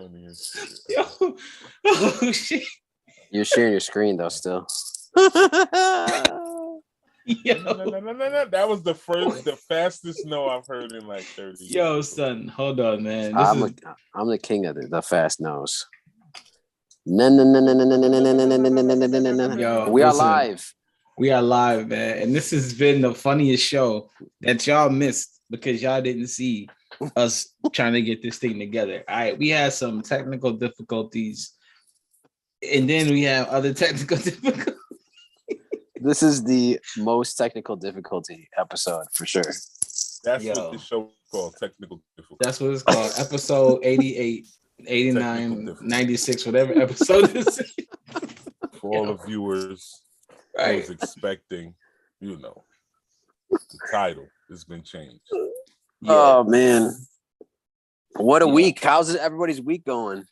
funny as shit. Yo, oh shit. You're sharing your screen though, still. Yo. No. That was the fastest no I've heard in like 30 years. Yo, son, hold on, man. I'm the king of the fast nose. We are live. We are live, man. And this has been the funniest show that y'all missed because y'all didn't see us trying to get this thing together. All right, we had some technical difficulties, and then we have other technical difficulties. This is the most technical difficulty episode for sure. That's what the show is called, technical difficulty. That's what it's called, episode 88, 89, 96, whatever episode this is. For all the viewers, I was expecting, the title has been changed. Yeah. Oh, man. What a week. How's everybody's week going?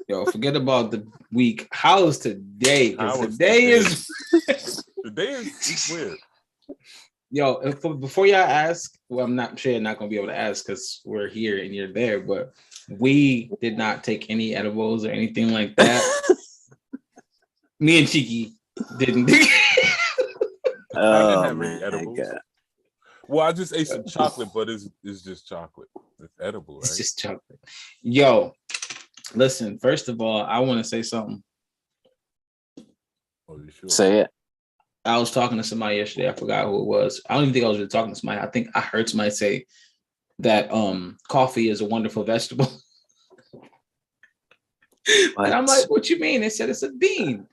Yo, forget about the week. How's today? Because today is weird. Yo, before y'all ask, well, I'm not sure you're not going to be able to ask because we're here and you're there, but we did not take any edibles or anything like that. Me and Cheeky didn't. I didn't have any edibles. Well, I just ate some chocolate, but it's just chocolate. It's edible, right? It's just chocolate. Yo, listen, first of all, I want to say something. Oh, you sure? Say it. I was talking to somebody yesterday. I forgot who it was. I don't even think I was really talking to somebody. I think I heard somebody say that coffee is a wonderful vegetable. And I'm like, what you mean? They said it's a bean.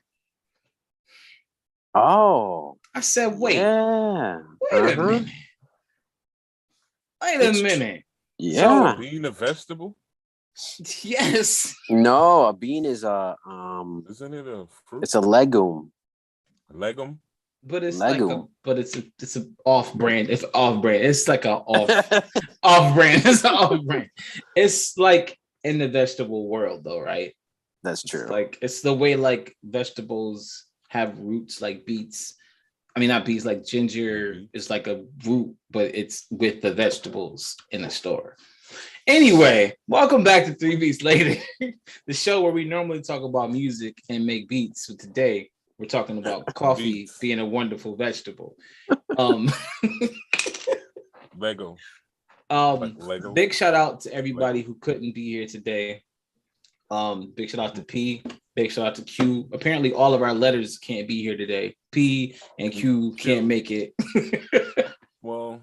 Oh. I said, wait. Yeah. Wait a minute. Wait a minute. Yeah. So a bean a vegetable? Yes. No, a bean is isn't it a fruit? It's a legume. Legume? But it's legume. It's a off brand. It's off brand. It's like a off brand. It's an off brand. It's like in the vegetable world though, right? That's true. It's the way like vegetables have roots like beets. I mean, not beets, like ginger is like a root, but it's with the vegetables in the store. Anyway, welcome back to 3 Beats Later, the show where we normally talk about music and make beats. So today we're talking about coffee being a wonderful vegetable. Lego. Lego. Big shout out to everybody who couldn't be here today. Big shout out to P. Big shout out to Q. Apparently, all of our letters can't be here today. P and Q can't make it. Well,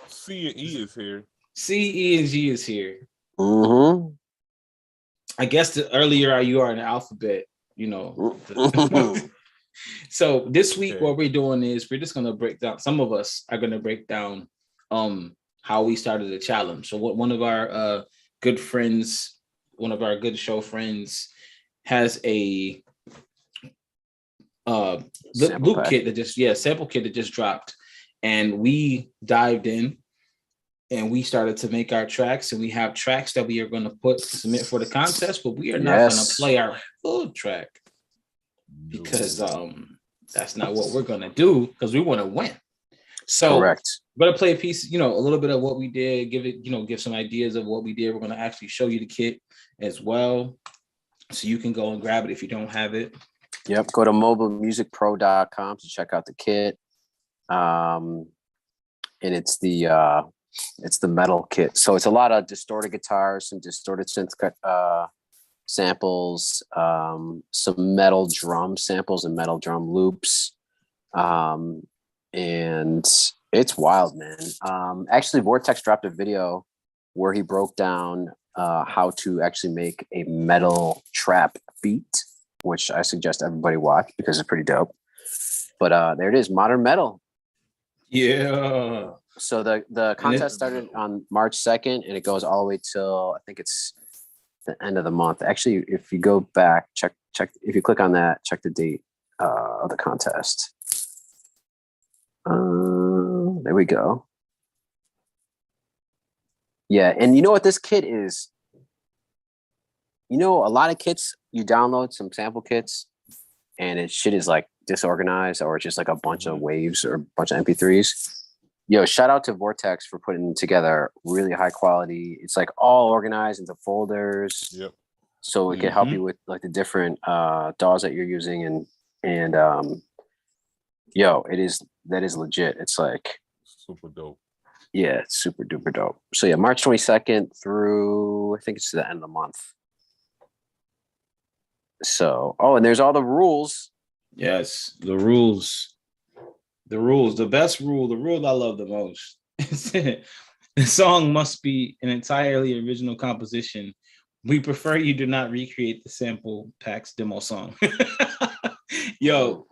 C and E is here. C, E, and G is here. Mm-hmm. I guess the earlier you are in the alphabet, So this week, what we're doing is we're just gonna break down. Some of us are gonna break down how we started the challenge. So what one of our good friends, one of our good show friends, has a loop kit that sample kit that just dropped, and we dived in and we started to make our tracks, and we have tracks that we are going to submit for the contest, but we are not going to play our full track because that's not what we're going to do because we want to win. So correct. We're going to play a piece, a little bit of what we did, give some ideas of what we did. We're going to actually show you the kit as well, so you can go and grab it if you don't have it. Yep. Go to mobilemusicpro.com to check out the kit. And it's the metal kit. So it's a lot of distorted guitars, some distorted synth samples, some metal drum samples and metal drum loops. And it's wild, man. Actually, Vortex dropped a video where he broke down how to actually make a metal trap beat, which I suggest everybody watch because it's pretty dope. But there it is, modern metal. Yeah. So the contest started on March 2nd, and it goes all the way till I think it's the end of the month. Actually, if you go back, check if you click on that, check the date of the contest. There we go. Yeah, and you know what this kit is? A lot of kits, you download some sample kits, and shit is like disorganized, or it's just like a bunch of waves or a bunch of MP3s. Yo, shout out to Vortex for putting together really high quality. It's like all organized into folders. Yep. so it can help you with like the different DAWs that you're using, and yo, that is legit. It's like super dope. Yeah, it's super duper dope. So yeah, March 22nd through I think it's to the end of the month. So and there's all the rules. Yes, the rules. The rules. The best rule, the rule I love the most. The song must be an entirely original composition. We prefer you do not recreate the sample packs demo song. Yo,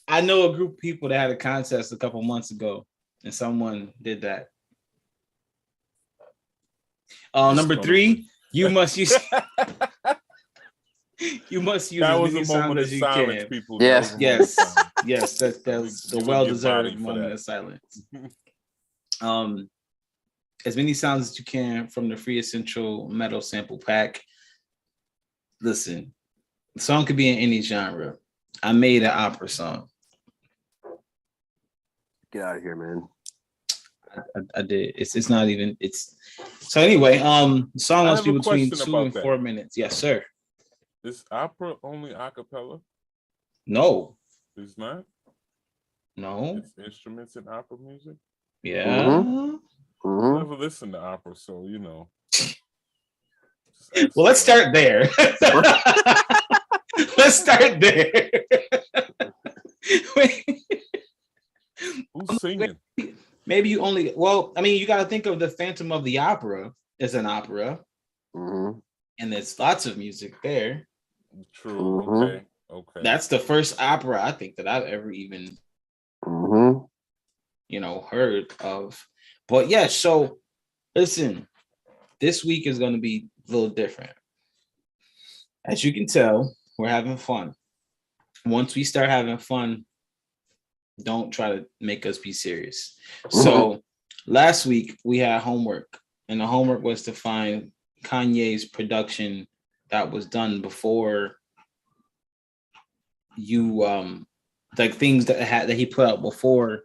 I know a group of people that had a contest a couple months ago, and someone did that. Number 3, you must use you must use that as was many a moment sounds of as you silence, can. people. Yes. Yes, that's the well-deserved moment of silence. As many sounds as you can from the Free Essential Metal Sample Pack. Listen, the song could be in any genre. I made an opera song. Get out of here, man. I did. It's not even. It's so anyway. The song must be between 2 and 4 minutes. Yes, sir. Is opera only a cappella? No. It's not. No. It's instruments in opera music. Yeah. Mm-hmm. I never listened to opera, so you know. Well, let's start there. Let's start there. Who's singing? Maybe you only. Well, I mean, you got to think of the Phantom of the Opera as an opera, and there's lots of music there. True. Okay. That's the first opera I think that I've ever even, heard of. But yeah, so listen, this week is going to be a little different. As you can tell, we're having fun. Once we start having fun, don't try to make us be serious. So last week we had homework, and the homework was to find Kanye's production that was done before you like things that he put out before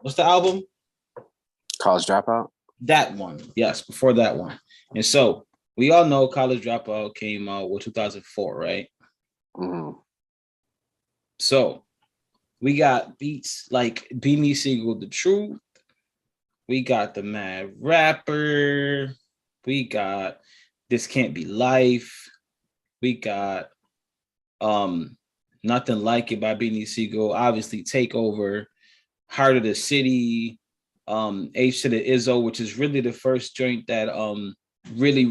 what's the album? College Dropout? That one. Yes, before that one. And so we all know College Dropout came out with 2004, right? So we got beats like Beanie Siegel, The Truth. We got The Mad Rapper. We got This Can't Be Life. We got Nothing Like It by Beanie Siegel. Obviously, Takeover, Heart of the City, H to the Izzo, which is really the first joint that really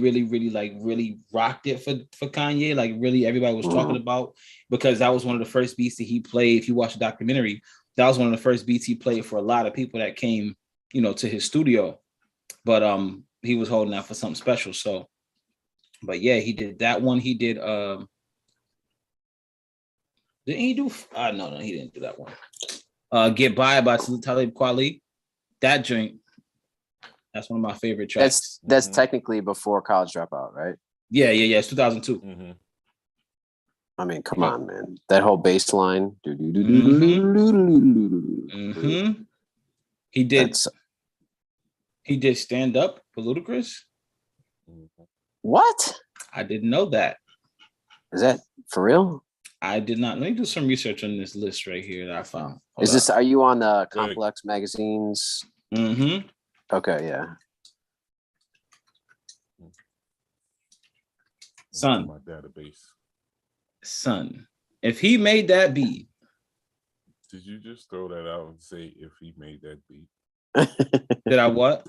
rocked it for Kanye. Like really everybody was talking about, because that was one of the first beats that he played. If you watch the documentary, that was one of the first beats he played for a lot of people that came, to his studio. But he was holding out for something special. So, but yeah, he did that one. He did didn't he do no, he didn't do that one. Get By Talib Kweli. That joint, that's one of my favorite tracks. That's technically before College Dropout, right? Yeah. It's 2002. I mean, come on, man. That whole bass line. He did Stand Up for Ludacris. What? I didn't know that. Is that for real? I did not. Let me do some research on this list right here that I found. Are you on the Complex magazines? Okay, yeah. Son. My database. Son, if he made that beat. Did you just throw that out and say if he made that beat? Did I what?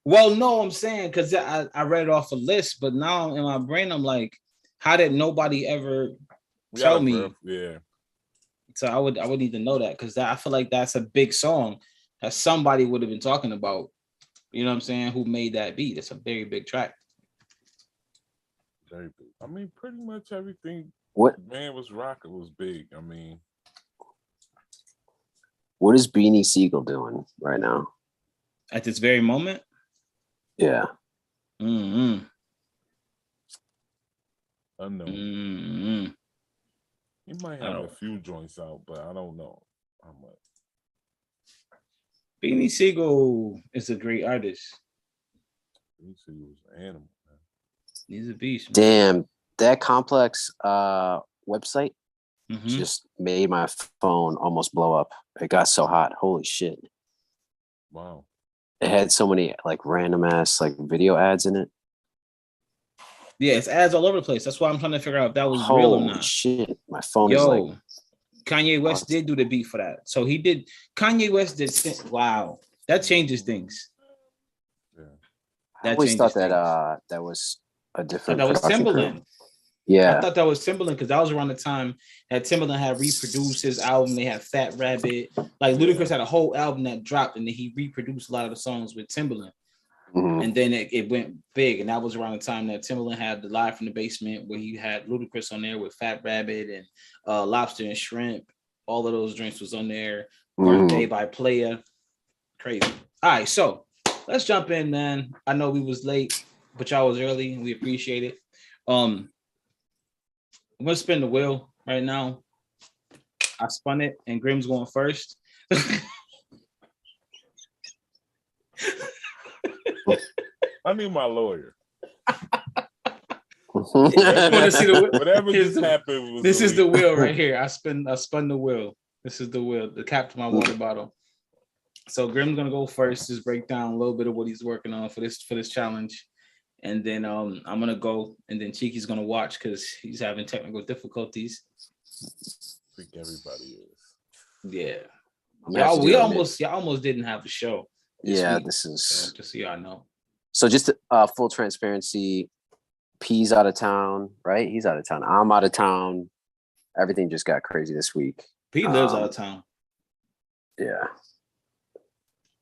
Well, no, I'm saying because I read it off a list, but now in my brain, I'm like, how did nobody ever tell me? Yeah. So I would need to know that, because I feel like that's a big song that somebody would have been talking about. You know what I'm saying? Who made that beat? It's a very big track. Very big. I mean, pretty much everything man was rocking was big. I mean, what is Beanie Siegel doing right now? At this very moment? Yeah. Unknown. He might have a few joints out, but I don't know how much. Beanie Siegel is a great artist. He said he was an animal, man. He's a beast, man. Damn, that Complex website Mm-hmm. just made my phone almost blow up. It got so hot. Holy shit. Wow. It had so many like random ass like video ads in it. Yeah, it's ads all over the place. That's why I'm trying to figure out if that was real or Holy not. shit. My phone is like Kanye West did do the beat for that. So he did. Kanye West did. Wow, that changes things. Yeah. I always thought that that was a different that was production Timbaland. crew. Yeah. I thought that was Timbaland because that was around the time that Timbaland had reproduced his album. They had Fat Rabbit. Like Ludacris had a whole album that dropped, and then he reproduced a lot of the songs with Timbaland. Mm-hmm. And then it went big, and that was around the time that Timbaland had the Live from the Basement, where he had Ludacris on there with Fat Rabbit and Lobster and Shrimp. All of those drinks was on there. Birthday by Playa. Crazy. All right, so let's jump in, man. I know we was late, but y'all was early, and we appreciate it. I'm gonna spin the wheel right now. I spun it, and Grim's going first. I need my lawyer. Whatever just happened. This is the wheel right here. I spun the wheel. This is the wheel, the cap to my water bottle. So Grim's gonna go first, just break down a little bit of what he's working on for this challenge. And then I'm gonna go, and then Cheeky's gonna watch because he's having technical difficulties. I think everybody is. Yeah. Y'all almost didn't have a show. This is so, just so y'all know. So just full transparency, P's out of town, right? He's out of town. I'm out of town. Everything just got crazy this week. P lives out of town. Yeah.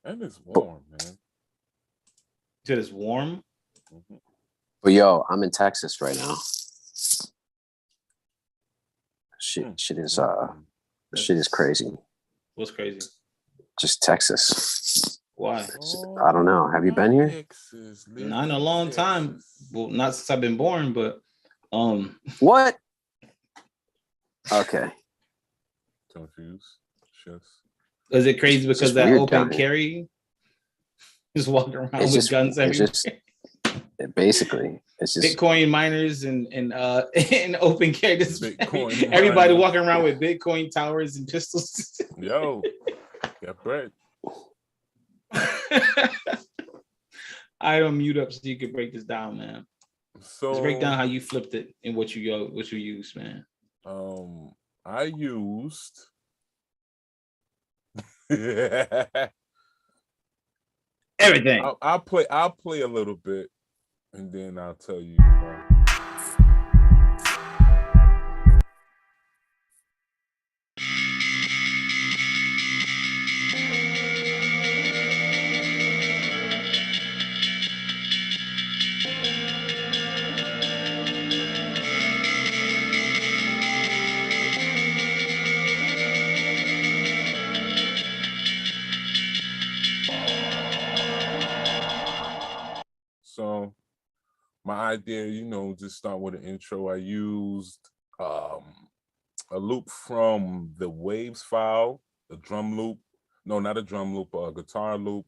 And it's warm, man. You said it's warm? Mm-hmm. But yo, I'm in Texas right now. Shit is crazy. What's crazy? Just Texas. Why? I don't know. Have you been here? Texas, not in a long time. Well, not since I've been born, but What? Okay. Confused. Is it crazy because that open carry? Just walking around with guns everywhere. Basically, it's just Bitcoin miners and open carry. Everybody walking around with Bitcoin towers and pistols. Yo, got bread. I don't mute up so you can break this down, man. So just break down how you flipped it and what you used, man. I used everything. I'll play a little bit, and then I'll tell you. So my idea, just start with an intro. I used a loop from the Waves file, a drum loop. No, not a drum loop, a guitar loop,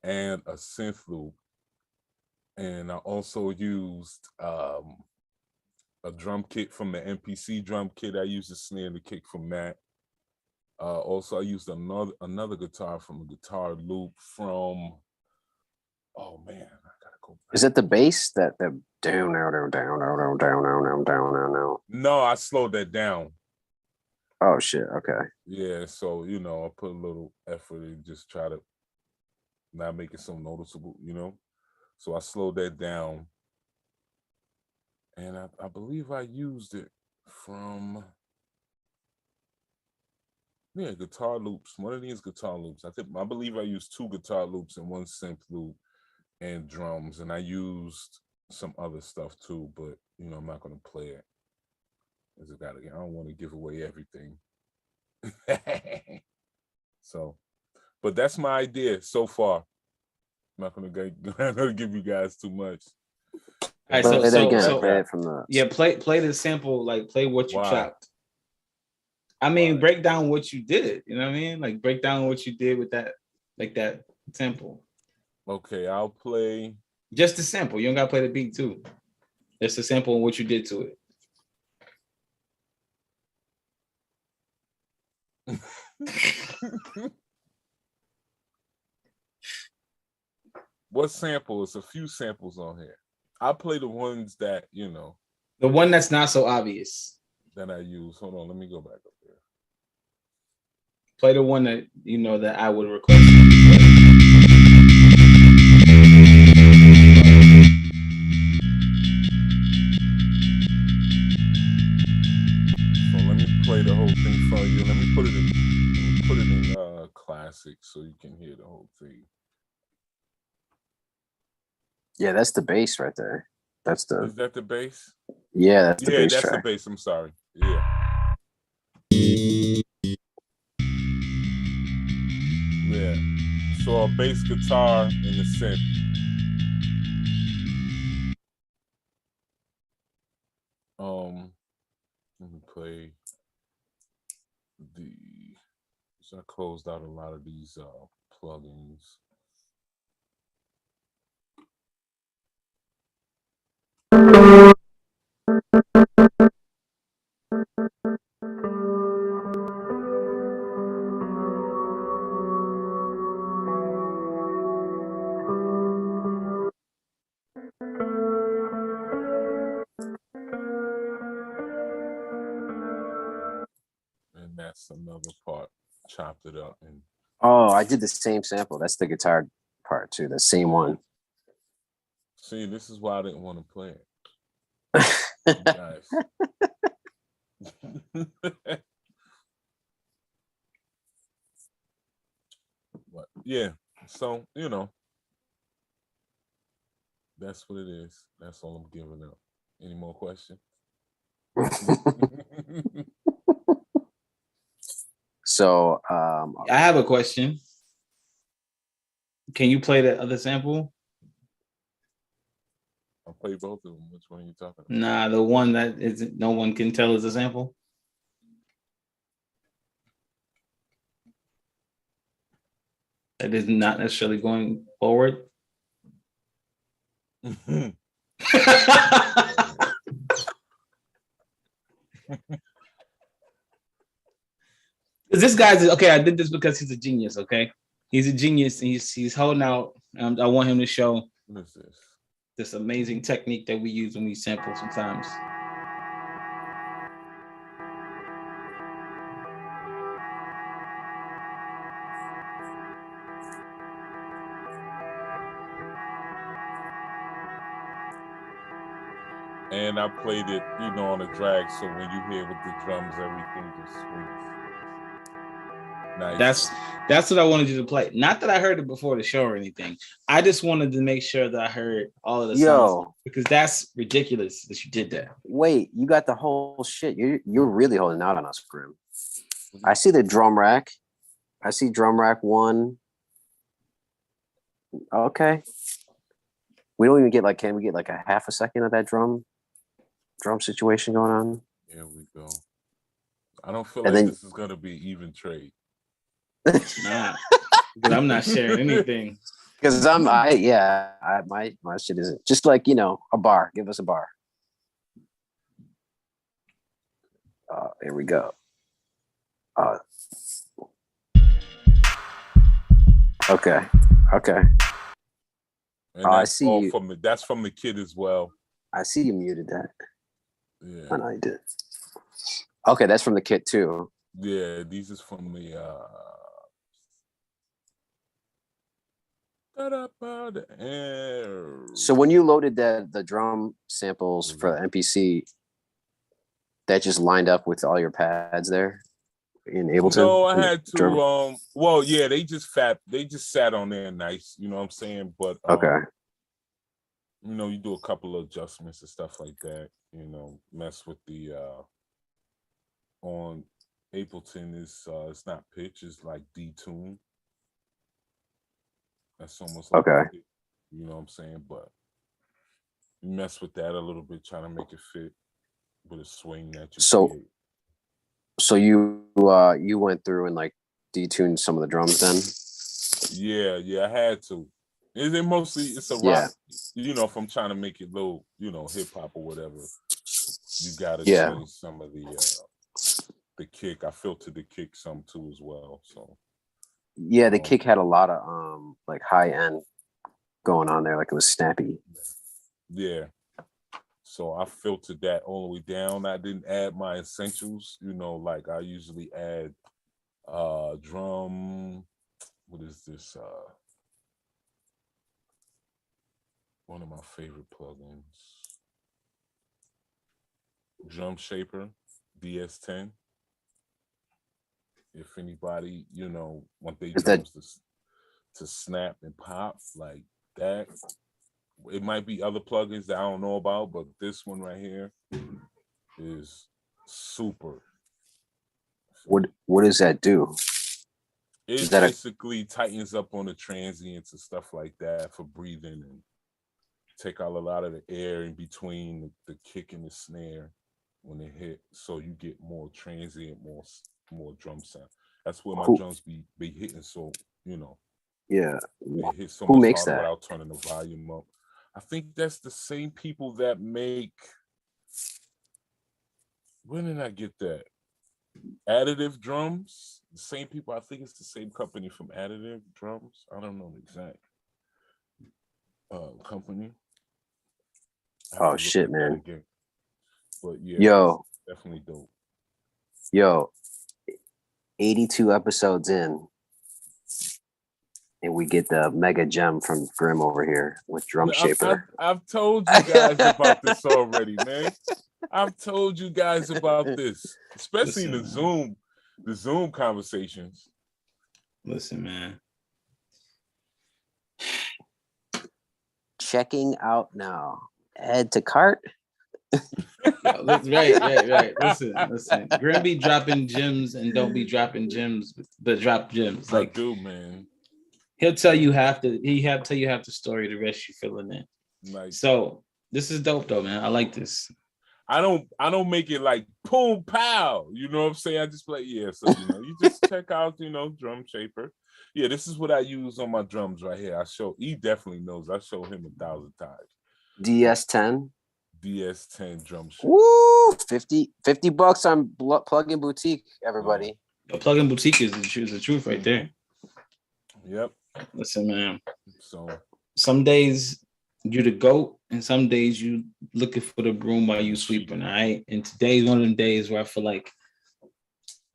and a synth loop. And I also used a drum kit from the MPC drum kit. I used the snare and the kick from that. Also, I used another guitar from a guitar loop from. Oh man, I gotta go back. Is it the bass that the down? No, I slowed that down. Oh shit! Okay. Yeah, so I put a little effort and just try to not make it so noticeable, So I slowed that down, and I believe I used it from guitar loops. One of these guitar loops. I believe I used 2 guitar loops and 1 synth loop. And drums, and I used some other stuff too, but I'm not gonna play it. I don't want to give away everything. So, but that's my idea so far. I'm not gonna give you guys too much. All right, play the sample, like play what you chopped. I mean, break down what you did. You know what I mean? Like break down what you did with that, like that sample. Okay, I'll play Just the sample. You don't gotta play the beat too. Just the sample and what you did to it. What sample? It's a few samples on here. I play the ones that, you know. The one that's not so obvious. That I use. Hold on, let me go back up there. Play the one that you know that I would request. So let me play the whole thing for you. Let me put it in classic so you can hear the whole thing. Yeah, that's the bass right there. That's the. Is that the bass? Yeah, that's the bass that's track. the bass. I'm sorry. Yeah. Yeah. So a bass guitar in the synth. Let me play the. So I closed out a lot of these plugins. And that's another part. Chopped it up and. Oh, I did the same sample. That's the guitar part too. The same one. See, this is why I didn't want to play it. Nice. But yeah, so you know, that's what it is. That's all I'm giving up. Any more questions? So I have a question. Can you play the other sample? I'll play both of them. Which one are you talking about? Nah, the one that isn't no one can tell is a sample. That is not necessarily going forward. This guy's okay. I did this because he's a genius. Okay, he's a genius, and he's holding out. I want him to show What is this? This amazing technique that we use when we sample sometimes. And I played it, you know, on a drag. So when you hear with the drums, everything just swings. Nice. That's what I wanted you to play. Not that I heard it before the show or anything. I just wanted to make sure that I heard all of the songs because that's ridiculous that you did that. Wait, you got the whole shit. You're really holding out on us, Grim. I see the drum rack. I see drum rack 1. Okay. We don't even get like, can we get like a half a second of that drum situation going on? Here we go. I don't feel like this is gonna be even trade. Nah, because I'm not sharing anything. Because my shit isn't just like, you know, a bar. Give us a bar. Here we go. Okay. And I see all you. That's from the kid as well. I see you muted that. Yeah. I know you did. Okay, that's from the kit too. Yeah, these is from the So when you loaded the drum samples for MPC, that just lined up with all your pads there in Ableton? No, I had to well, yeah, they just sat on there nice, you know what I'm saying? But okay. You know, you do a couple of adjustments and stuff like that, you know, mess with the on Ableton is it's not pitch, it's like detune. That's almost like okay. pitch, you know what I'm saying? But you mess with that a little bit, trying to make it fit with a swing that you create. So you went through and like detuned some of the drums then? Yeah, I had to. Is it mostly? It's a Yeah. rock. You know, if I'm trying to make it little, you know, hip hop or whatever, you gotta Yeah. change some of the kick. I filtered the kick some too as well. So Yeah, the kick had a lot of like high end going on there, like it was snappy. Yeah. So I filtered that all the way down. I didn't add my essentials, you know, like I usually add drum. What is this? One of my favorite plugins. Drum Shaper, DS10. If anybody, you know, want their drums to snap and pop like that. It might be other plugins that I don't know about, but this one right here is super. What does that do? It basically tightens up on the transients and stuff like that for breathing and take out a lot of the air in between the kick and the snare when it hit, so you get more transient, more drum sound. That's where my drums be hitting, so you know. Yeah. They hit so Who much makes harder that? without turning the volume up. I think that's the same people that make. When did I get that? Additive Drums. The same people. I think it's the same company from Additive Drums. I don't know the exact company. Oh shit, man! But yeah, yo, definitely dope. Yo, 82 episodes in, and we get the mega gem from Grim over here with Drum Shaper. I've told you guys about this already, man. I've told you guys about this, especially in the Zoom conversations. Listen, man. Checking out now. Add to cart. Right. Listen. Grim be dropping gems and don't be dropping gems, but drop gems. Like, I do, man. He'll tell you half the story. The rest you filling in. Nice. So this is dope, though, man. I like this. I don't make it like boom pow. You know what I'm saying? I just play, yeah. So you know, you just check out, you know, Drum Shaper. Yeah, this is what I use on my drums right here. He definitely knows. I show him 1,000 times. DS10. DS10 Drum Shaper. Woo! 50 bucks on Plug-in Boutique, everybody. Yeah. Plug-in Boutique is the truth right there. Yep. Listen, man. So some days you the goat, and some days you looking for the broom while you sweeping. All right. And today's one of them days where I feel like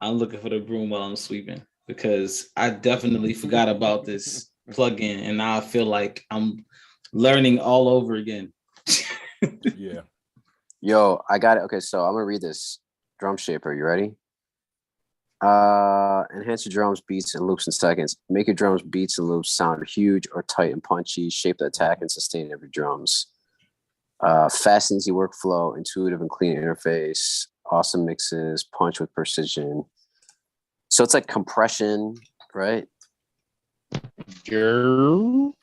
I'm looking for the broom while I'm sweeping, because I definitely forgot about this plugin, and now I feel like I'm learning all over again. Yeah. Yo, I got it. Okay, so I'm gonna read this. Drum Shaper, you ready? Enhance your drums, beats, and loops in seconds. Make your drums, beats, and loops sound huge or tight and punchy. Shape the attack and sustain of your drums. Fast and easy workflow, intuitive and clean interface, awesome mixes, punch with precision. So it's like compression, right? Girl.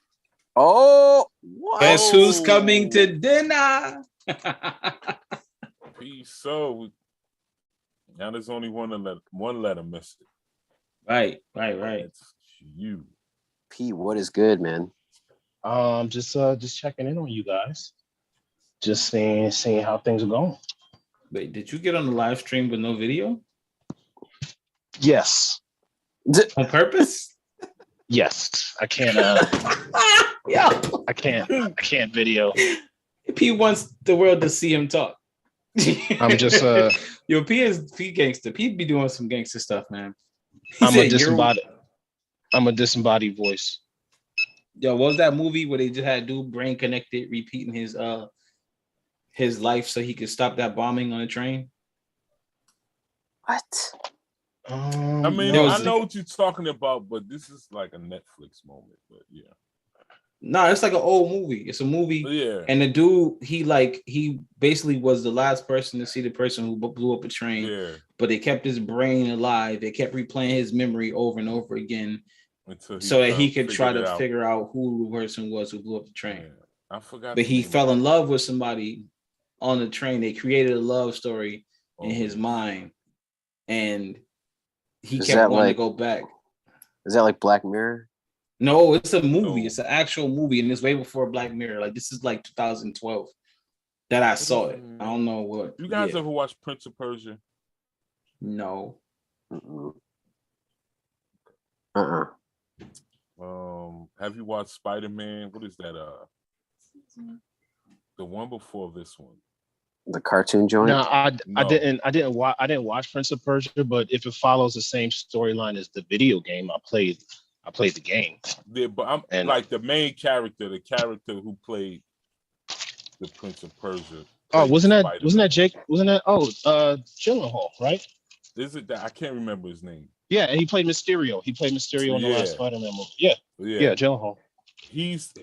Oh, what? Guess who's coming to dinner? Peace. So now there's only one letter missed it. Right. It's you. P, what is good, man? Just checking in on you guys. Just seeing how things are going. Wait, did you get on the live stream with no video? Yes. On purpose? Yes. I can't I can't video. P wants the world to see him talk. I'm just Yo, P gangster. P be doing some gangster stuff, man. I'm a disembodied voice. Yo, what was that movie where they just had dude brain connected repeating his life so he could stop that bombing on a train? What? I mean, I know what you're talking about, but this is like a Netflix moment. But yeah. No, it's like an old movie. It's a movie. Yeah. And the dude, he basically was the last person to see the person who blew up a train. Yeah. But they kept his brain alive. They kept replaying his memory over and over again so that he could try to figure out who the person was who blew up the train. Yeah. I forgot. But he fell in love with somebody on the train. They created a love story in his mind. And he kept wanting to go back. Is that like Black Mirror? No, it's a movie. No. It's an actual movie, and it's way before Black Mirror. Like this is like 2012 that I saw it. I don't know what. You guys ever watch Prince of Persia? No. Have you watched Spider-Man? What is that? The one before this one. The cartoon joint? No, I No. didn't watch Prince of Persia, but if it follows the same storyline as the video game, I played the game. Yeah, but I'm like the main character, the character who played the Prince of Persia. Oh, wasn't that Jake? Wasn't that Gyllenhaal, right? Is it that? I can't remember his name. Yeah, and he played Mysterio. He played Mysterio in the last Spider-Man movie. Yeah, Gyllenhaal.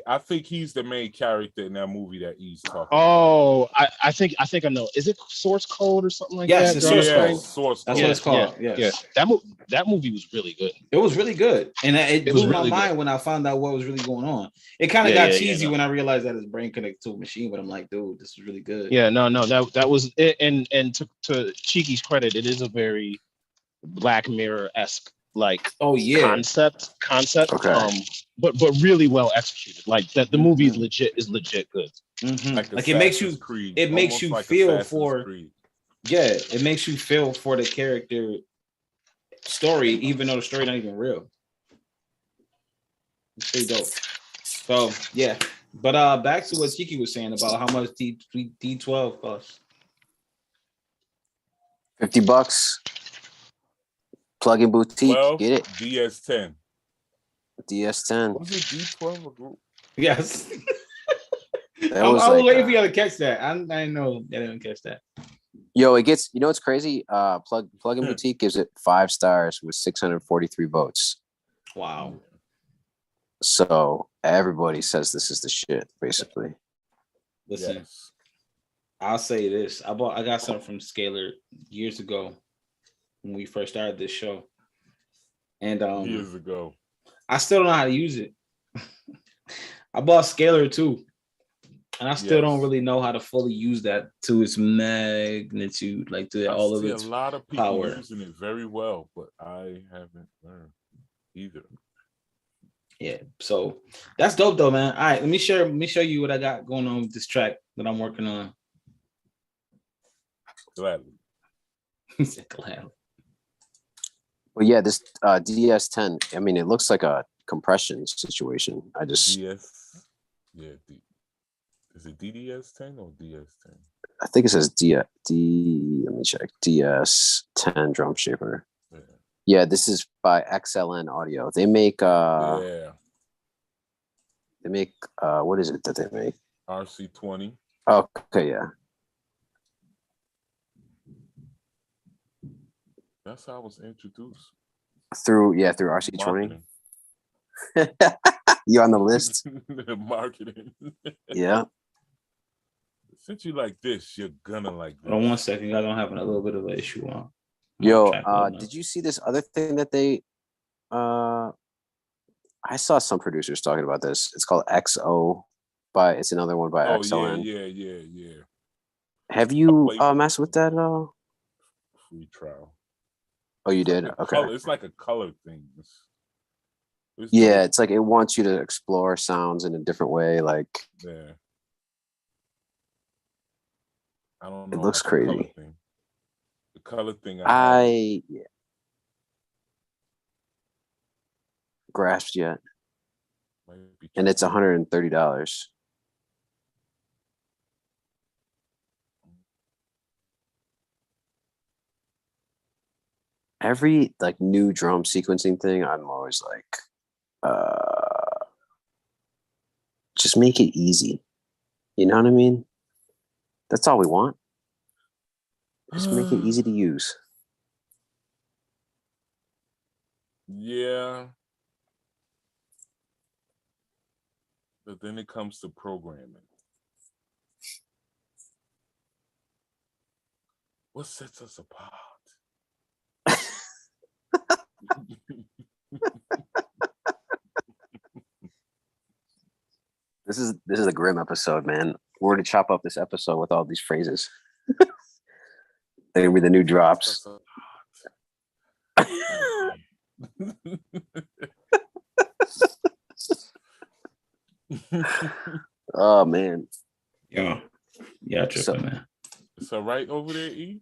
I think he's the main character in that movie that he's talking about. Oh, I think I know. Is it Source Code or something like that? Yes, it's Source Code. Source That's Code. what it's called. Yeah. That movie was really good. It was really good, and it blew my really mind good. when I found out what was really going on. It kind of got cheesy when I realized that his brain connected to a machine, but I'm like, dude, this is really good. Yeah, no, that was it. And to Cheeky's credit, it is a very Black Mirror-esque concept. Okay. But really well executed. Like that, the movie is legit good. Mm-hmm. Like it makes you like feel Assassin's for Creed. it makes you feel for the character story, even though the story not even real. It's pretty dope. So yeah, but back to what Chiki was saying about how much D12 costs. $50. Plug-in boutique, 12, get it. DS10. DS10. Was it D12 or group? Yes. That I was was like, waiting for you to catch that. I didn't know I didn't catch that. Yo, it gets, you know what's crazy? Plug-in boutique gives it 5 stars with 643 votes. Wow. So everybody says this is the shit, basically. Listen, Yes. I'll say this. I got something from Scalar years ago when we first started this show. And Years ago. I still don't know how to use it. I bought Scalar too. And I still don't really know how to fully use that to its magnitude, like to all of its a lot of people power. using it very well, but I haven't learned either. Yeah, so that's dope though, man. All right, let me show you what I got going on with this track that I'm working on. Gladly. He said gladly. Well, yeah, this DS10, I mean, it looks like a compression situation. I just... DS, yeah, is it DDS10 or DS10? I think it says let me check. DS10 drum shaper. Yeah, this is by XLN Audio. They make what is it that they make? RC20. Oh, okay, yeah. That's how I was introduced. Through RC20. You on the list? Marketing. Yeah. Since you like this, you're gonna like this. Hold on 1 second, guys. I'm having a little bit of an issue on. Yo, did you see this other thing that they I saw some producers talking about this. It's called XO it's another one by XLN. Yeah. Have you messed with that free trial? Oh, you did? Like okay. It's like a color thing. It's like it wants you to explore sounds in a different way. Like, yeah. I don't know. It looks crazy. The color thing. Grasped yet. And it's $130. Every like new drum sequencing thing, I'm always like, just make it easy. You know what I mean? That's all we want. Just make it easy to use. Yeah. But then it comes to programming. What sets us apart? This is a grim episode, man. We're going to chop up this episode with all these phrases. They're going to be the new drops. Oh man. Yeah. Yeah, tripping, man. It's all right over there, E?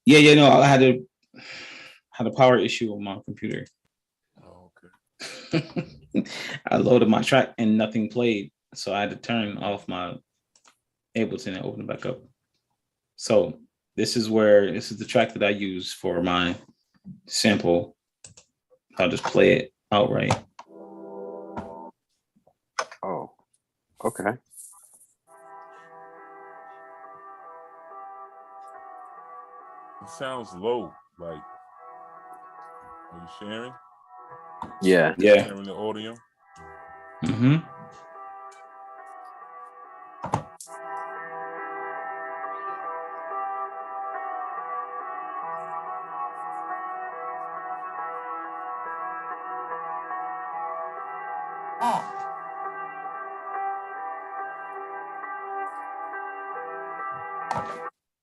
Yeah, no, I had a power issue on my computer. Oh, okay. I loaded my track and nothing played. So I had to turn off my Ableton and open it back up. So this is the track that I use for my sample. I'll just play it outright. Oh, okay. It sounds low. Like, are you sharing? Yeah. Sharing the audio? Mm-hmm.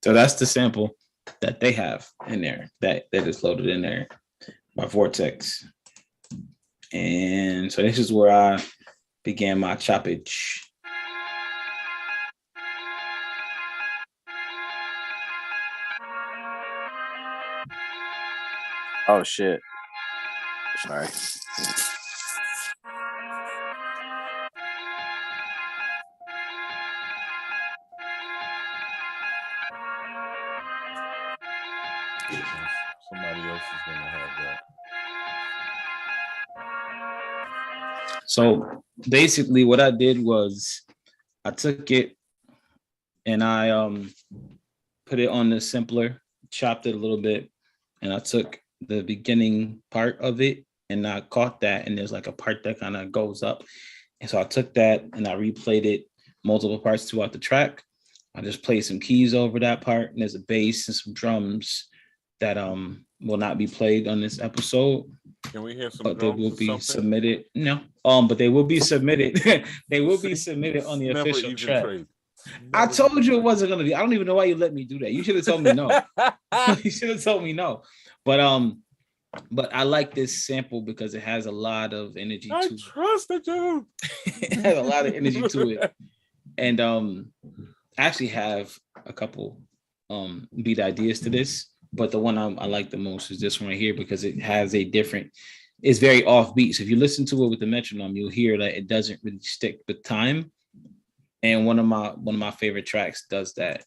So that's the sample that they have in there that is loaded in there by Vortex. And so this is where I began my choppage. Oh shit. Sorry. Somebody else is gonna have that. So basically what I did was I took it and I put it on the simpler, chopped it a little bit, and I took the beginning part of it and I caught that, and there's like a part that kind of goes up. And so I took that and I replayed it multiple parts throughout the track. I just played some keys over that part, and there's a bass and some drums that will not be played on this episode. Can we hear some but drums they will be something? submitted. No, but they will be submitted. They will be submitted on the official track. I told you it wasn't gonna be. I don't even know why you let me do that. You should have told me no. You should have told me no. But I like this sample because it has a lot of energy to it. I trusted you. It has a lot of energy to it. And I actually have a couple beat ideas to this, but the one I like the most is this one right here because it has a different, it's very offbeat. So if you listen to it with the metronome, you'll hear that it doesn't really stick with time. And one of my favorite tracks does that.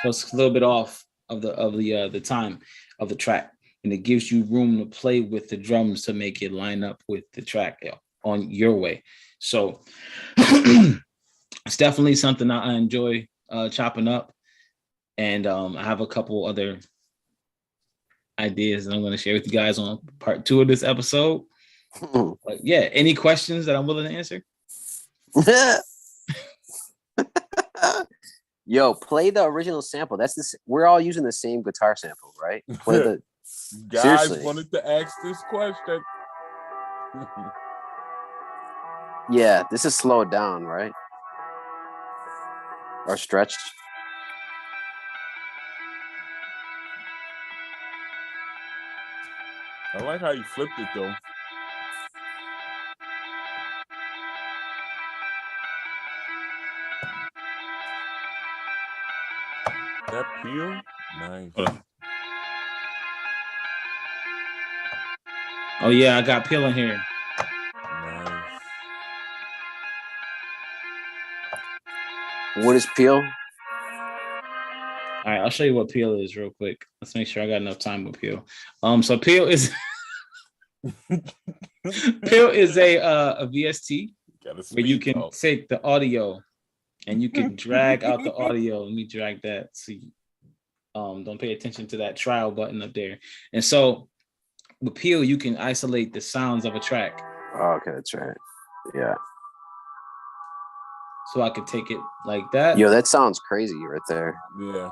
So it's a little bit off of the time of the track, and it gives you room to play with the drums to make it line up with the track on your way. So it's definitely something I enjoy chopping up, and I have a couple other ideas that I'm going to share with you guys on part 2 of this episode. But yeah, any questions that I'm willing to answer? Yo, play the original sample. That's this. We're all using the same guitar sample, right? Play the. Guys Seriously. wanted to ask this question. Yeah, this is slowed down, right? Or stretched. I like how you flipped it though. That peel, nice. Oh yeah, I got peel in here. Nice. What is peel? All right, I'll show you what peel is real quick. Let's make sure I got enough time with peel. So peel is peel is a VST where you can take the audio and you can drag out the audio. Let me drag that so you don't pay attention to that trial button up there. And so with peel, you can isolate the sounds of a track. Oh, okay, that's right. Yeah. So I could take it like that. Yo, that sounds crazy right there. Yeah.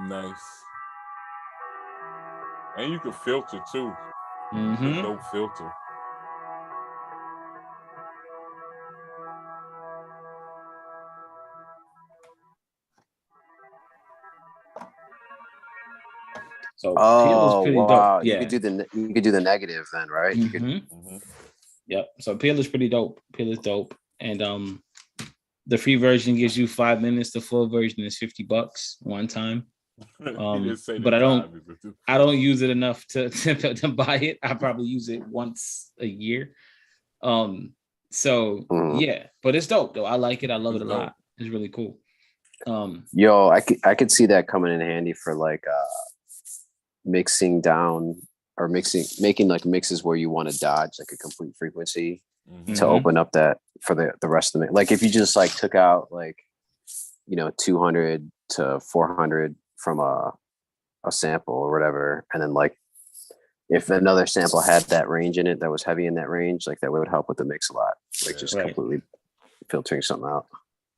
Nice. And you can filter too. Mm-hmm. No filter. So Peel is pretty dope. You Yeah. could do the negative then, right? You could. Yep. So Peel is pretty dope. Peel is dope, and the free version gives you 5 minutes. The full version is $50 one time. But I don't use it enough to buy it. I probably use it once a year. So yeah, but it's dope though. I like it. I love it a lot. It's really cool. Yo, I could see that coming in handy for like mixing down or making like mixes where you want to dodge like a complete frequency to open up that for the rest of the like if you just like took out like 200 to 400 from a sample or whatever, and then like if another sample had that range in it that was heavy in that range, like that would help with the mix a lot, like just completely filtering something out.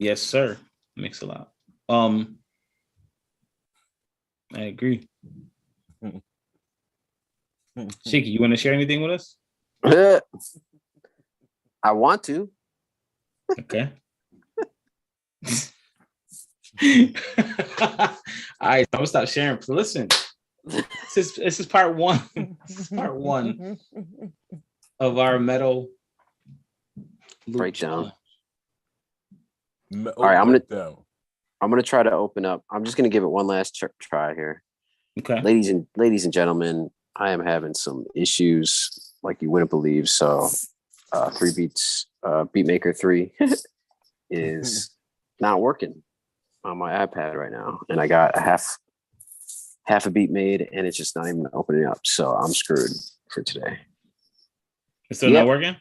Yes, sir. Mix a lot. I agree. Shiki, you want to share anything with us? I want to. Okay. All right, I'm gonna stop sharing. Listen, this is part one. This is part one of our metal breakdown. All right, I'm gonna try to open up. I'm just gonna give it one last try here. Okay, ladies and gentlemen, I am having some issues like you wouldn't believe. So, Beatmaker 3 is not working on my iPad right now, and I got a half a beat made, and it's just not even opening up. So I'm screwed for today. It's still not working?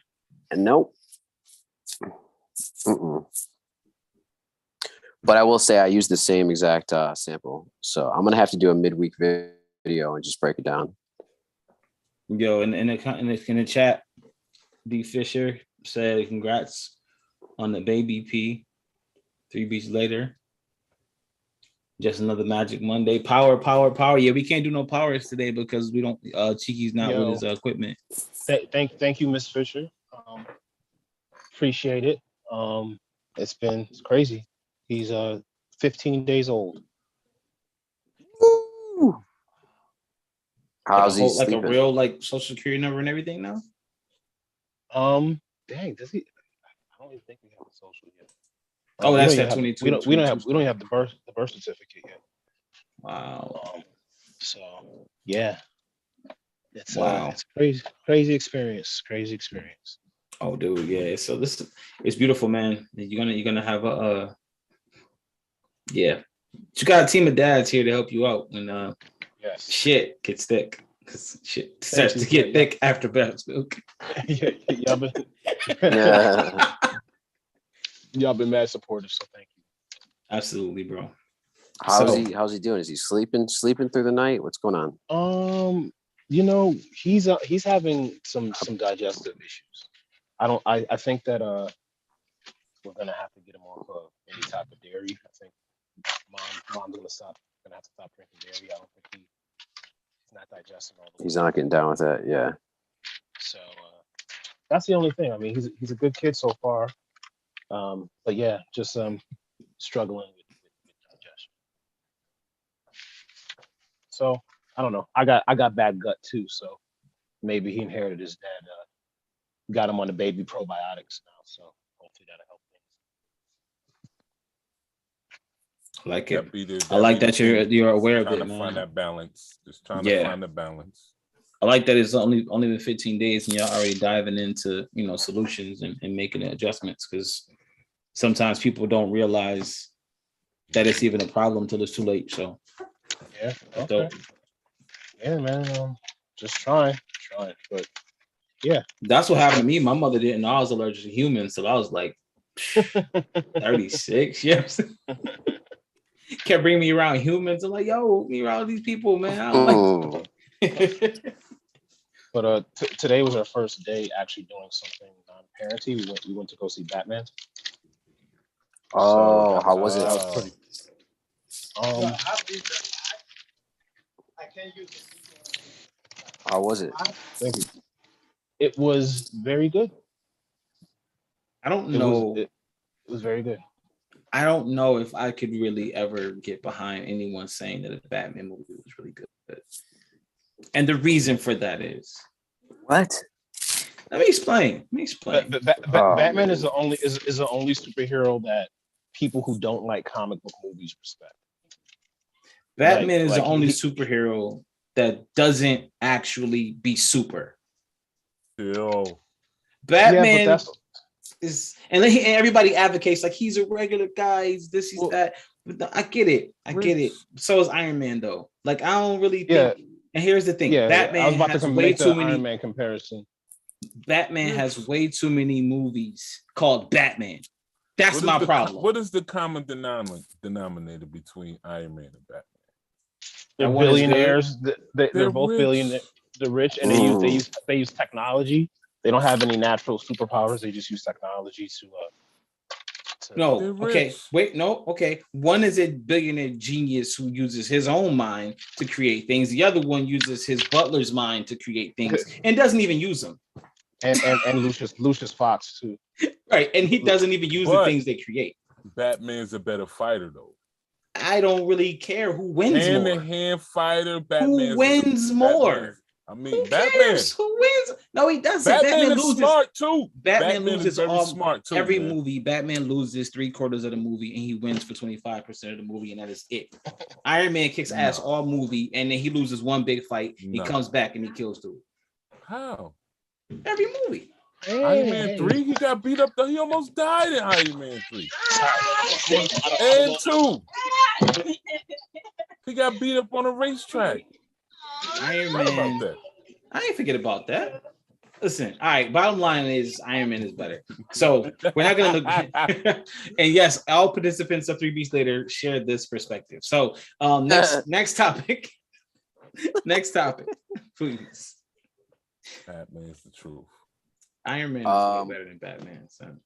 Nope. But I will say I used the same exact sample, so I'm gonna have to do a midweek video and just break it down. Yo, in the chat, D Fisher said congrats on the baby P. 3 beats later. Just another Magic Monday. Power. Yeah, we can't do no powers today because we don't. Cheeky's not with his equipment. Thank you, Miss Fisher. Appreciate it. It's crazy. He's 15 days old. Woo! How's he like sleeping? a real like social security number and everything now? Dang, does he? I don't even think we have a social yet. Oh, that's that 22. We don't have the birth certificate yet. Wow. So yeah, it's wow. It's crazy experience. Oh, dude, yeah. So it's beautiful, man. You're gonna have a yeah. You got a team of dads here to help you out when shit gets thick. Because shit starts to get thick after Battlefield. Y'all been mad supportive, so thank you. Absolutely, bro. How's he doing? Is he sleeping through the night? What's going on? He's having some digestive issues. I think that we're gonna have to get him off of any type of dairy. I think mom's gonna have to stop drinking dairy. I don't think he's not digesting all the. He's not getting down with that, yeah. So that's the only thing. I mean, he's a good kid so far. But yeah, just struggling with digestion. So I don't know. I got bad gut too, so maybe he inherited his dad. Got him on the baby probiotics now, so hopefully that'll help things. I like it. I like that you're aware of it, man. Trying to find that balance. Just trying to find the balance. I like that it's only been 15 days and y'all already diving into solutions and making adjustments, because sometimes people don't realize that it's even a problem till it's too late. So yeah, okay. Yeah, man. Just trying, but yeah, that's what happened to me. My mother didn't know I was allergic to humans, so I was like 36. Yes. Kept bringing me around humans. I'm like, yo, me around these people, man. I don't like. But today was our first day actually doing something non-parenting. We went to go see Batman. Oh, so how was it? That was pretty. I can't use it. How was it? Thank you. It was very good. I don't know. It was very good. I don't know if I could really ever get behind anyone saying that a Batman movie was really good. And the reason for that is, What? let me explain. Batman man. is the only superhero that people who don't like comic book movies respect. Batman is the Like, only superhero that doesn't actually be super. Yo, Batman yeah, but is, and everybody advocates like he's a regular guy. He's this, he's Well, that. But I get it. So is Iron Man though. Like I don't really think. Yeah. And here's the thing: yeah, Batman I was about has to way make too the many. Iron Man comparison. Batman has way too many movies called Batman. That's my problem. What is the common denominator between Iron Man and Batman? They're That one is good. billionaires. They're both rich. billionaires. They're rich, and they use technology. They don't have any natural superpowers. They just use technology to No, They're okay, rich. wait, no, okay. One is a billionaire genius who uses his own mind to create things. The other one uses his butler's mind to create things and doesn't even use them. and Lucius Fox too. Right, and he doesn't even use the But things they create. Batman's a better fighter though. I don't really care who wins more. Hand-to-hand fighter. Batman. Who wins more? I mean, Who Batman. cares? Who wins? No, he doesn't. Batman is loses. smart too. Batman is loses very smart too. every man. movie. Batman loses 3/4 of the movie, and he wins for 25% of the movie, and that is it. Iron Man kicks ass all movie, and then he loses one big fight. He comes back and he kills two. How? Every movie. Iron Man 3, he got beat up. He almost died in Iron Man 3. And 2. He got beat up on a racetrack. Iron What Man. about that? I ain't forget about that. Listen, all right. Bottom line is Iron Man is better. So we're not gonna look. And yes, all participants of 3BeatsLater share this perspective. So next topic. Next topic, please. Batman's the truth. Iron Man is way better than Batman. So.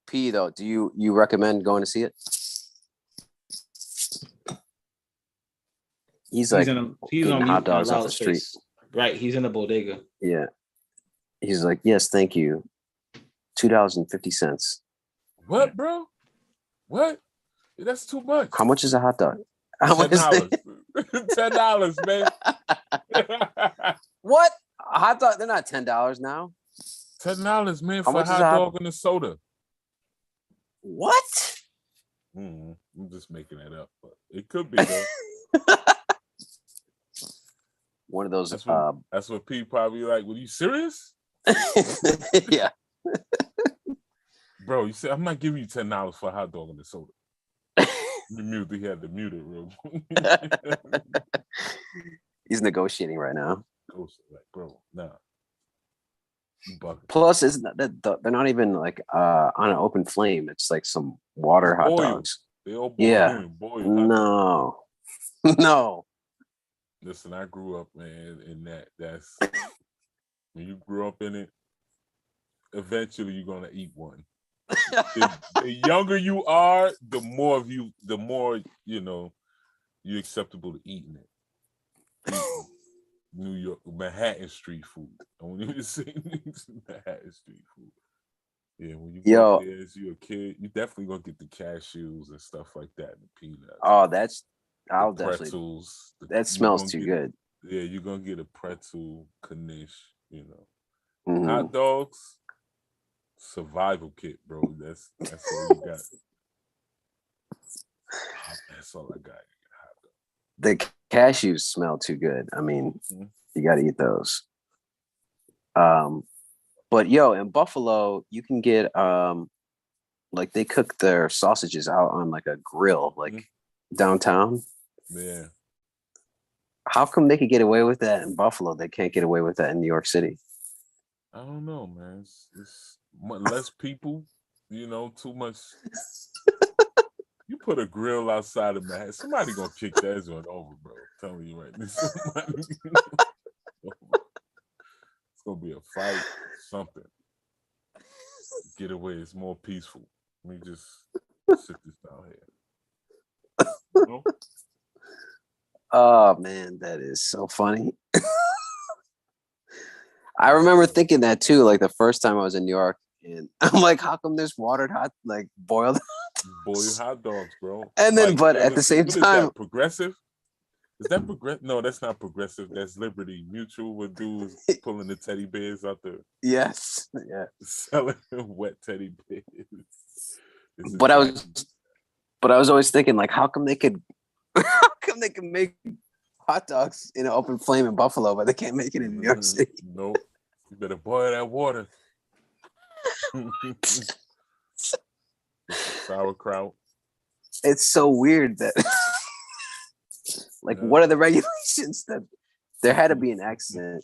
P though, do you recommend going to see it? He's on hot dogs off the street. Right, he's in the bodega. Yeah, he's like, yes, thank you. $2.50. What, bro? What? That's too much. How much is a hot dog? How much is it? $10, man. What? A hot dog? They're not $10 now. $10, man, for a hot dog and a soda. What? I'm just making that up, but it could be though. One of those. That's what P probably like. Were you serious? Yeah. Bro, you said I'm not giving you $10 for a hot dog and a soda. He had to mute it real. He's negotiating right now. Like, bro, nah. Plus, they're not even like on an open flame. It's like some water hot dogs. They all boil. Yeah. No. No. Listen, I grew up, man, in that. That's when you grew up in it. Eventually, you're gonna eat one. The younger you are, the more you're acceptable to eating it. New York, Manhattan street food. I want you to say Manhattan street food. Yeah, when you go there as you're a kid, you definitely gonna get the cashews and stuff like that, the peanuts. Oh, I'll pretzels. That smells too good. Yeah, you're gonna get a pretzel, knish, Mm-hmm. Hot dogs, survival kit, bro. That's all you got. That's all I got. The cashews smell too good. I mean, you got to eat those. But in Buffalo, you can get like they cook their sausages out on like a grill, like downtown. Yeah. How come they could get away with that in Buffalo? They can't get away with that in New York City. I don't know, man. It's less people, too much. You put a grill outside of Manhattan, somebody gonna kick that joint over, bro. I'm telling you right now. It's gonna be a fight, something. Get away, it's more peaceful. Let me just sit this down here. Oh man, that is so funny. I remember thinking that too, like the first time I was in New York, and I'm like, how come there's boiled boiled hot dogs, bro? And then, but at the same time, progressive. Is that progressive? No, that's not progressive. That's Liberty Mutual. What dudes pulling the teddy bears out there, Yes. Yeah. selling wet teddy bears. But I was always thinking, like, how come they could make hot dogs in an open flame in Buffalo, but they can't make it in New York City? Nope. You better boil that water. Sauerkraut. It's so weird that, like, what are the regulations that there had to be an accident?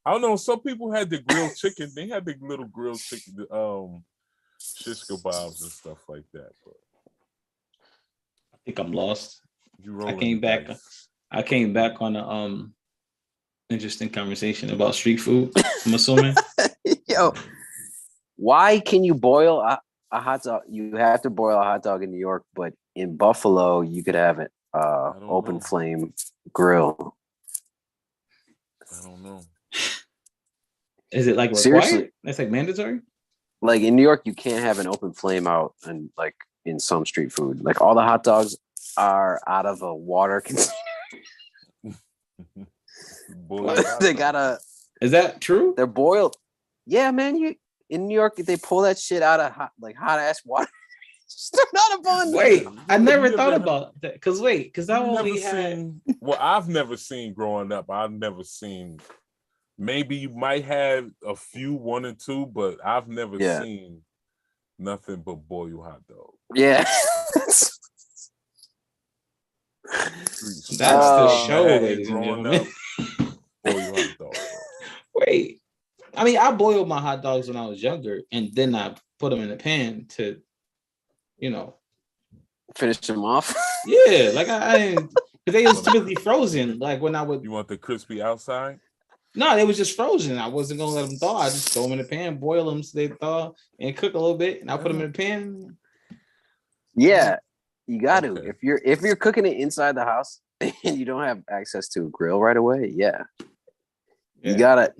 I don't know. Some people had the grilled chicken. They had the little grilled chicken, shish kebabs and stuff like that. But I think I'm lost. you I rolling came the back. dice. I came back on a interesting conversation about street food. I'm assuming. Yo, why can you boil a hot dog? You have to boil a hot dog in New York, but in Buffalo, you could have it open flame grill. I don't know. Is it like required? Seriously? That's like mandatory. Like in New York, you can't have an open flame out, and like in some street food, like all the hot dogs are out of a water container. They gotta. Is that true? They're boiled. Yeah, man. You in New York, they pull that shit out of hot ass water. Stir out a bun. Wait, I never thought about that. Because I only had. Well, I've never seen growing up. I've never seen. Maybe you might have a few, one or two, but I've never seen nothing but boiled hot dog. Yeah. That's the show, ladies and gentlemen. Boiled hot dog. Wait, I mean, I boiled my hot dogs when I was younger, and then I put them in the pan to, finish them off. Yeah, like I didn't, because they was typically frozen. Like when I would. You want the crispy outside? No, they was just frozen. I wasn't gonna let them thaw. I just throw them in the pan, boil them so they thaw, and cook a little bit, and I put them in the pan. Yeah, you got to. Okay. If you're cooking it inside the house and you don't have access to a grill right away, you gotta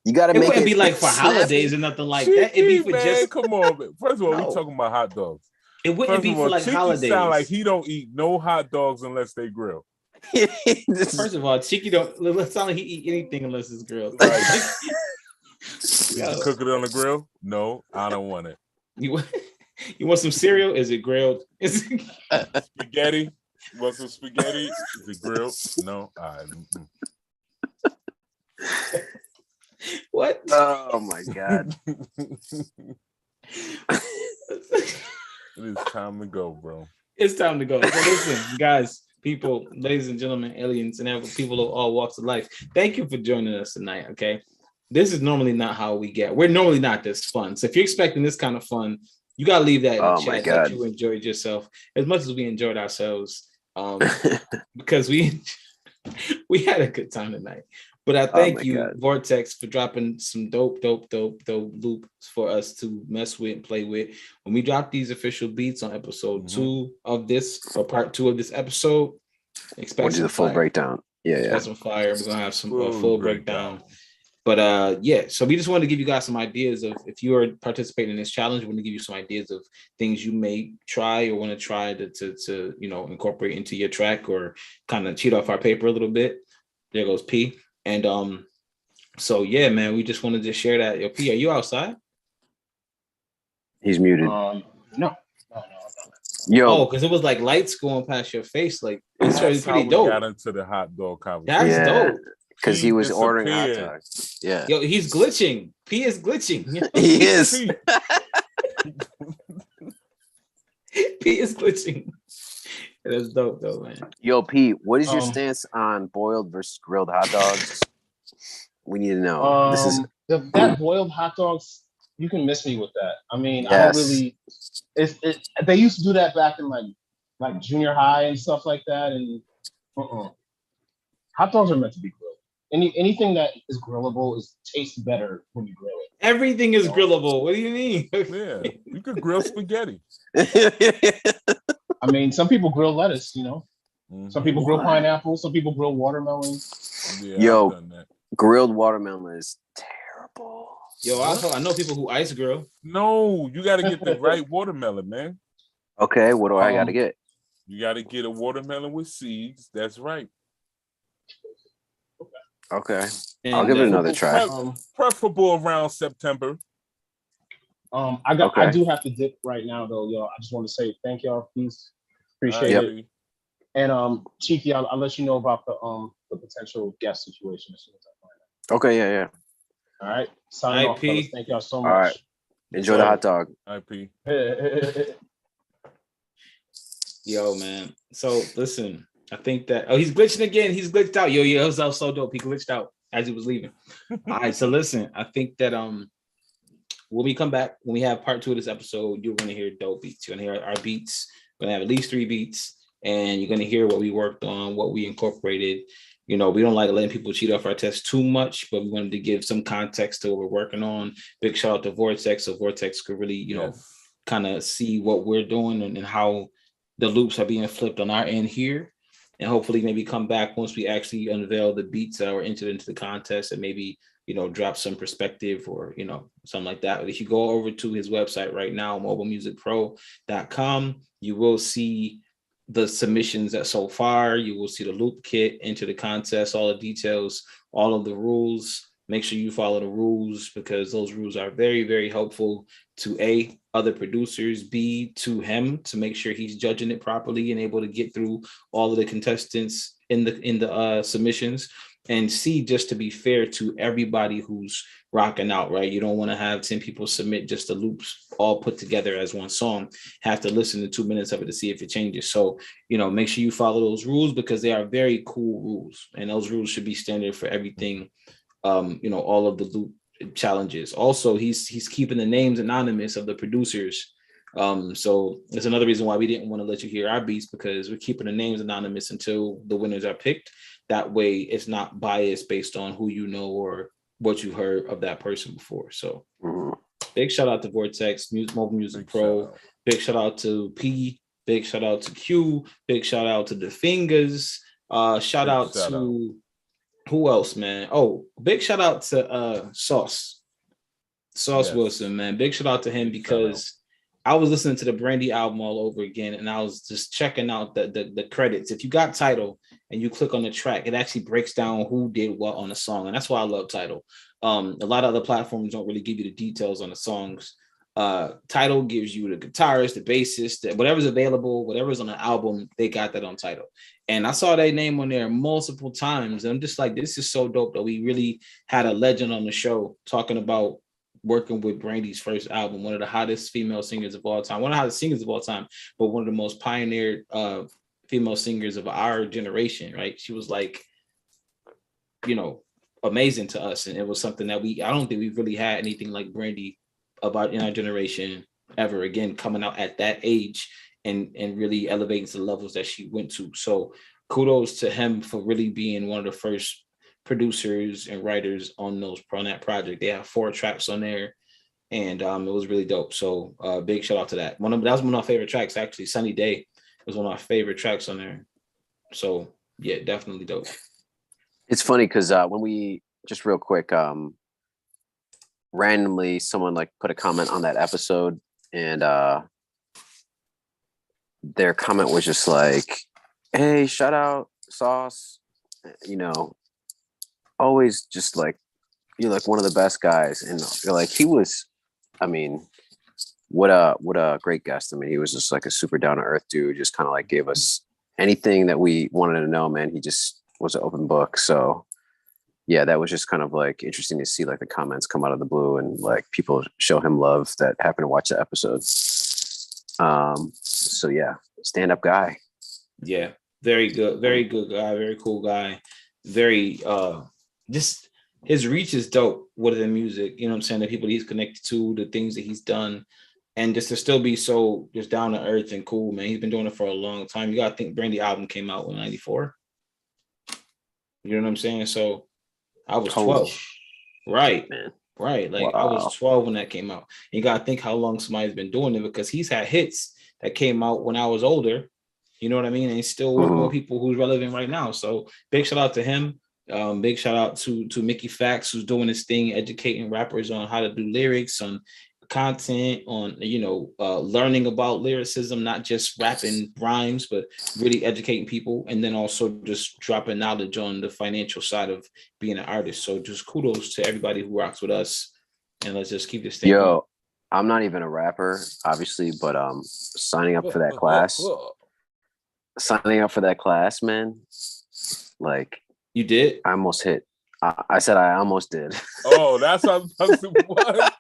it make wouldn't be like for holidays or nothing like that. It'd be for just. Come on, man. First of all, we talking about hot dogs. It wouldn't be for like holidays. Sound like he don't eat no hot dogs unless they grill. First of all, Cheeky don't. Let's sound like he eat anything unless it's grilled. Right? You cook it on the grill? No, I don't want it. You want some cereal? Is it grilled? Is it spaghetti? You want some spaghetti? Is it grilled? No, What? Oh my god! It is time to go, bro. It's time to go. So listen, guys, people, ladies and gentlemen, aliens, and people of all walks of life. Thank you for joining us tonight. Okay, this is normally not how we get. We're normally not this fun. So if you're expecting this kind of fun, you gotta leave that in the chat that you enjoyed yourself as much as we enjoyed ourselves. Because we had a good time tonight. But I thank you, Vortex, for dropping some dope loops for us to mess with and play with. When we drop these official beats on episode 2 of this, or part 2 of this episode, expect the full breakdown. Yeah. Some fire. We're gonna have some full breakdown. But so we just wanted to give you guys some ideas of, if you are participating in this challenge, we want to give you some ideas of things you may try or want to try to incorporate into your track, or kind of cheat off our paper a little bit. There goes P. And so yeah, man, we just wanted to share that. Yo, P, are you outside? He's muted. No. Yo, because it was like lights going past your face. Like it's pretty how dope. We got into the hot dog conversation. That's dope. Because he was ordering hot dogs. Yeah. Yo, he's glitching. P is glitching. He is. P is glitching. That's dope, though, man. Yo, P, what is your stance on boiled versus grilled hot dogs? We need to know. This is that boiled hot dogs. You can miss me with that. I mean, I don't really. They used to do that back in like junior high and stuff like that. And hot dogs are meant to be grilled. Anything that is grillable tastes better when you grill it. Everything is grillable. What do you mean? Yeah, you could grill spaghetti. I mean, some people grill lettuce, Some people grill pineapple. Some people grill watermelon. Yeah, yo, grilled watermelon is terrible. Yo, I know people who ice grill. No, you got to get the right watermelon, man. Okay, what do I got to get? You got to get a watermelon with seeds. That's right. Okay. And I'll give it another try. Preferable around September. I do have to dip right now though, y'all. I just want to say thank y'all, peace. Appreciate it. And Cheeky, I'll let you know about the potential guest situation as soon as I find out. Okay, yeah. All right. Signing off, fellas. Thank y'all so much. All right. Enjoy the hot dog. IP. Yo, man. So listen, I think that he's glitching again. He's glitched out. Yo, it was so dope. He glitched out as he was leaving. All right. So listen, I think that when we come back, when we have part 2 of this episode, you're gonna hear dope beats. You're gonna hear our beats. We're gonna have at least 3 beats, and you're gonna hear what we worked on, what we incorporated. You know, we don't like letting people cheat off our tests too much, but we wanted to give some context to what we're working on. Big shout out to Vortex, so Vortex could really, you know, kind of see what we're doing and how the loops are being flipped on our end here. And hopefully maybe come back once we actually unveil the beats that were entered into the contest and maybe, you know, drop some perspective or, you know, something like that. But if you go over to his website right now, mobilemusicpro.com, you will see the submissions that so far. You will see the loop kit, enter the contest, all the details, all of the rules. Make sure you follow the rules because those rules are very, very helpful to A, other producers, B, to him to make sure he's judging it properly and able to get through all of the contestants in the submissions, and C, just to be fair to everybody who's rocking out, right? You don't want to have 10 people submit just the loops all put together as one song, have to listen to 2 minutes of it to see if it changes. So, you know, make sure you follow those rules because they are very cool rules, and those rules should be standard for everything. You know, all of the loop challenges. Also, he's keeping the names anonymous of the producers. So that's another reason why we didn't want to let you hear our beats, because we're keeping the names anonymous until the winners are picked. That way it's not biased based on who you know or what you heard of that person before. So big shout out to Vortex, Mobile Music Pro. Big shout out to P. Big shout out to Q. Big shout out to the Fingers. Shout out to who else, man? Oh, big shout out to Sauce Wilson, man. Big shout out to him because I was listening to the Brandy album all over again, and I was just checking out the credits. If you got Tidal and you click on the track, it actually breaks down who did what on the song, and that's why I love Tidal. A lot of other platforms don't really give you the details on the songs. Tidal gives you the guitarist, the bassist, whatever's available, whatever's on the album, they got that on Tidal. And I saw their name on there multiple times. And I'm just like, this is so dope that we really had a legend on the show talking about working with Brandy's first album, one of the hottest female singers of all time, one of the hottest singers of all time, but one of the most pioneered female singers of our generation, right? She was like, you know, amazing to us. And it was something that I don't think we've really had anything like Brandy about in our generation ever again, coming out at that age and really elevating to the levels that she went to. So kudos to him for really being one of the first producers and writers on that project. They have 4 tracks on there, and it was really dope. So big shout out to that. That was one of my favorite tracks, actually. Sunny Day was one of my favorite tracks on there. So yeah, definitely dope. It's funny because when we just real quick, randomly someone like put a comment on that episode, and their comment was just like, hey, shout out Sauce, you know, always just like, you're like one of the best guys. And you're like, he was, I mean, what a great guest. I mean, he was just like a super down to earth dude, just kind of like gave us anything that we wanted to know, man. He just was an open book. So yeah, that was just kind of like interesting to see like the comments come out of the blue and like people show him love that happen to watch the episode. So yeah, stand-up guy. Yeah, very good guy, very cool guy, very just his reach is dope with the music, you know what I'm saying, the people he's connected to, the things that he's done, and just to still be so just down to earth and cool, man. He's been doing it for a long time. You gotta think Brandy album came out in 94. You know what I'm saying? So I was 12. Right, man. Right. Like wow. I was 12 when that came out. You gotta think how long somebody's been doing it, because he's had hits that came out when I was older. You know what I mean? And he's still working with people who's relevant right now. So big shout out to him. Big shout out to Mickey Fax, who's doing his thing, educating rappers on how to do lyrics, on content on, learning about lyricism, not just rapping rhymes, but really educating people, and then also just dropping knowledge on the financial side of being an artist. So just kudos to everybody who rocks with us, and let's just keep this thing going. Yo, I'm not even a rapper, obviously, but signing up for that class, man. Like, you did? I almost hit. I said I almost did. Oh, that's what what?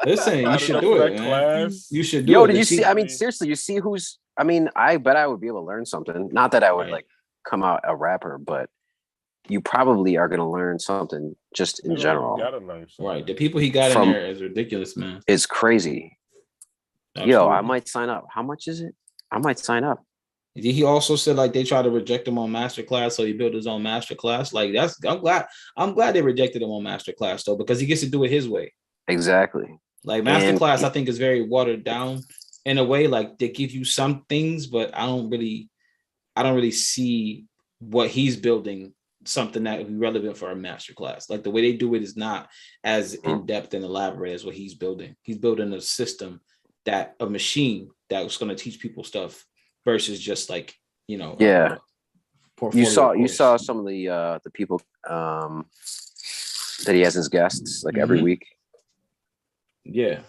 Listen, you should do it, man. Class. You should do Yo, it. did you see? I mean, seriously, you see who's? I mean, I bet I would be able to learn something. Not that I would like come out a rapper, but you probably are going to learn something just in general. You gotta learn something. Right. The people he got in there is ridiculous, man. It's crazy. Absolutely. Yo, I might sign up. How much is it? I might sign up. He also said like they tried to reject him on masterclass, so he built his own masterclass. Like I'm glad they rejected him on masterclass though, because he gets to do it his way. Exactly. Like masterclass, I think is very watered down in a way. Like they give you some things, but I don't really see what he's building something that would be relevant for a masterclass. Like the way they do it is not as in depth and elaborate as what he's building. He's building a system a machine that was going to teach people stuff versus just like, you saw some of the people that he has as guests like every week. Yeah,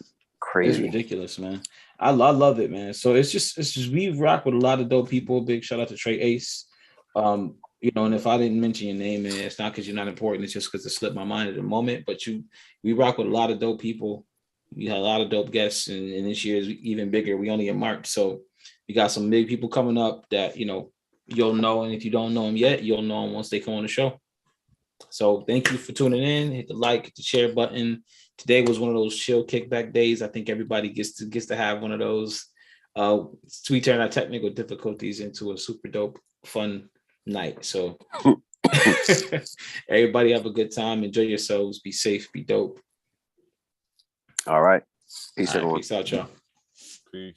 crazy. It's ridiculous, man. I love it, man. So it's just we rock with a lot of dope people. Big shout out to Trey Ace. And if I didn't mention your name, man, it's not because you're not important. It's just because it slipped my mind at the moment. But we rock with a lot of dope people. We had a lot of dope guests, and this year is even bigger. We only in March, so we got some big people coming up that you'll know, and if you don't know them yet, you'll know them once they come on the show. So thank you for tuning in. Hit the like, hit the share button. Today was one of those chill kickback days. I think everybody gets to have one of those. We turn our technical difficulties into a super dope, fun night. So everybody have a good time. Enjoy yourselves. Be safe. Be dope. All right. Peace, everyone. Peace out, y'all.